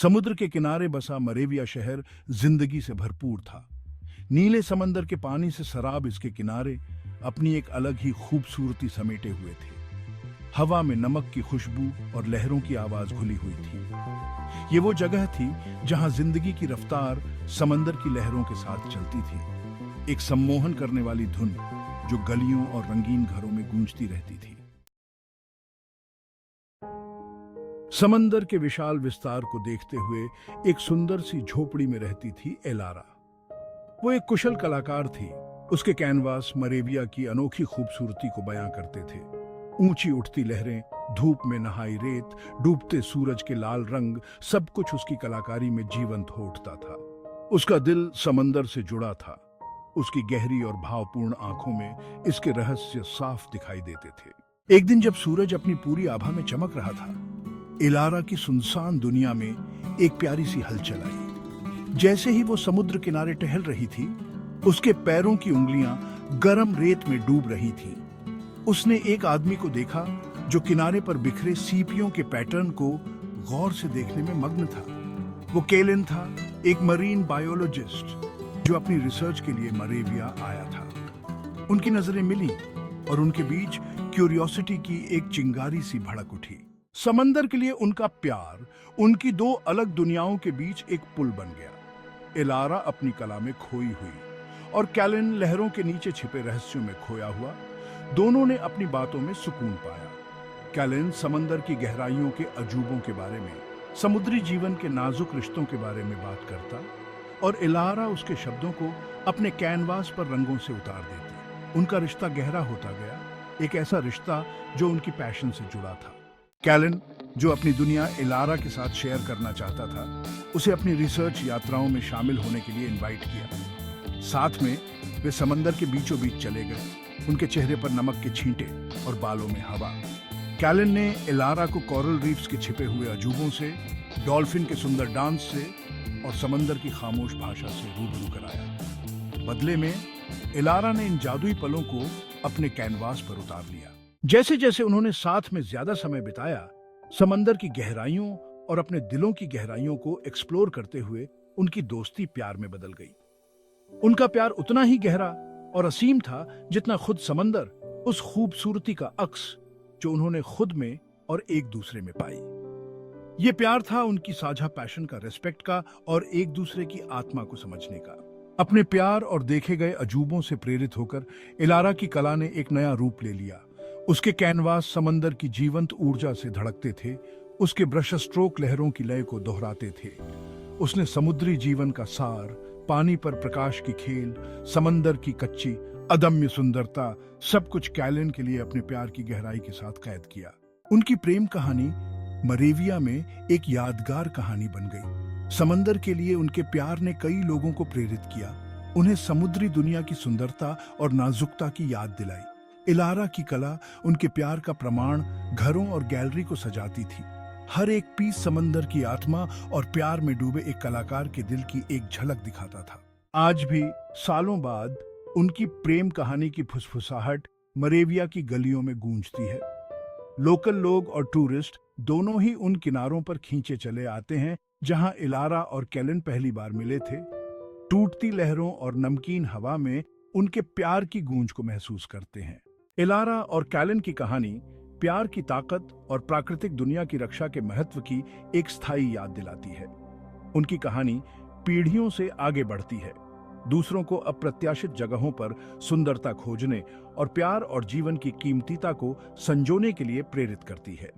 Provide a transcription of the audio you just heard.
समुद्र के किनारे बसा मरेविया शहर जिंदगी से भरपूर था। नीले समंदर के पानी से सराब इसके किनारे अपनी एक अलग ही खूबसूरती समेटे हुए थे। हवा में नमक की खुशबू और लहरों की आवाज घुली हुई थी। ये वो जगह थी जहां जिंदगी की रफ्तार समंदर की लहरों के साथ चलती थी, एक सम्मोहन करने वाली धुन जो गलियों और रंगीन घरों में गूंजती रहती थी। समंदर के विशाल विस्तार को देखते हुए एक सुंदर सी झोपड़ी में रहती थी एलारा। वो एक कुशल कलाकार थी। उसके कैनवास मरेविया की अनोखी खूबसूरती को बयां करते थे। ऊंची उठती लहरें, धूप में नहाई रेत, डूबते सूरज के लाल रंग, सब कुछ उसकी कलाकारी में जीवंत हो उठता था। उसका दिल समंदर से जुड़ा था। उसकी गहरी और भावपूर्ण आंखों में इसके रहस्य साफ दिखाई देते थे। एक दिन जब सूरज अपनी पूरी आभा में चमक रहा था, एलारा की सुनसान दुनिया में एक प्यारी सी हलचल आई। जैसे ही वो समुद्र किनारे टहल रही थी, उसके पैरों की उंगलियां गर्म रेत में डूब रही थीं। उसने एक आदमी को देखा जो किनारे पर बिखरे सीपियों के पैटर्न को गौर से देखने में मग्न था। वो केलिन था, एक मरीन बायोलॉजिस्ट जो अपनी रिसर्च के लिए मरेविया आया था। उनकी नजरें मिली और उनके बीच क्यूरियोसिटी की एक चिंगारी सी भड़क उठी। समंदर के लिए उनका प्यार उनकी दो अलग दुनियाओं के बीच एक पुल बन गया। एलारा अपनी कला में खोई हुई और कैलिन लहरों के नीचे छिपे रहस्यों में खोया हुआ। दोनों ने अपनी बातों में सुकून पाया। कैलिन समंदर की गहराइयों के अजूबों के बारे में, समुद्री जीवन के नाजुक रिश्तों के बारे में बात करता और एलारा उसके शब्दों को अपने कैनवास पर रंगों से उतार देती। उनका रिश्ता गहरा होता गया, एक ऐसा रिश्ता जो उनकी पैशन से जुड़ा था। कैलिन, जो अपनी दुनिया एलारा के साथ शेयर करना चाहता था, उसे अपनी रिसर्च यात्राओं में शामिल होने के लिए इनवाइट किया। साथ में वे समंदर के बीचों बीच चले गए, उनके चेहरे पर नमक के छींटे और बालों में हवा। कैलिन ने एलारा को कोरल रीफ्स के छिपे हुए अजूबों से, डॉल्फिन के सुंदर डांस से और समंदर की खामोश भाषा से रूबरू कराया। बदले में एलारा ने इन जादुई पलों को अपने कैनवास पर उतार लिया। जैसे जैसे उन्होंने साथ में ज्यादा समय बिताया, समंदर की गहराइयों और अपने दिलों की गहराइयों को एक्सप्लोर करते हुए उनकी दोस्ती प्यार में बदल गई। उनका प्यार उतना ही गहरा और असीम था जितना खुद समंदर, उस खूबसूरती का अक्स जो उन्होंने खुद में और एक दूसरे में पाई। ये प्यार था उनकी साझा पैशन का, रिस्पेक्ट का और एक दूसरे की आत्मा को समझने का। अपने प्यार और देखे गए अजूबों से प्रेरित होकर एलारा की कला ने एक नया रूप ले लिया। उसके कैनवास समंदर की जीवंत ऊर्जा से धड़कते थे। उसके ब्रश स्ट्रोक लहरों की लय को दोहराते थे। उसने समुद्री जीवन का सार, पानी पर प्रकाश की खेल, समंदर की कच्ची अदम्य सुंदरता, सब कुछ कैलिन के लिए अपने प्यार की गहराई के साथ कैद किया। उनकी प्रेम कहानी मरेविया में एक यादगार कहानी बन गई। समंदर के लिए उनके प्यार ने कई लोगों को प्रेरित किया, उन्हें समुद्री दुनिया की सुंदरता और नाजुकता की याद दिलाई। एलारा की कला उनके प्यार का प्रमाण घरों और गैलरी को सजाती थी। हर एक पीस समंदर की आत्मा और प्यार में डूबे एक कलाकार के दिल की एक झलक दिखाता था। आज भी सालों बाद उनकी प्रेम कहानी की फुसफुसाहट मरेविया की गलियों में गूंजती है। लोकल लोग और टूरिस्ट दोनों ही उन किनारों पर खींचे चले आते हैं जहां एलारा और कैलिन पहली बार मिले थे। टूटती लहरों और नमकीन हवा में उनके प्यार की गूंज को महसूस करते हैं। एलारा और कैलिन की कहानी प्यार की ताकत और प्राकृतिक दुनिया की रक्षा के महत्व की एक स्थायी याद दिलाती है। उनकी कहानी पीढ़ियों से आगे बढ़ती है, दूसरों को अप्रत्याशित जगहों पर सुंदरता खोजने और प्यार और जीवन की कीमतीता को संजोने के लिए प्रेरित करती है।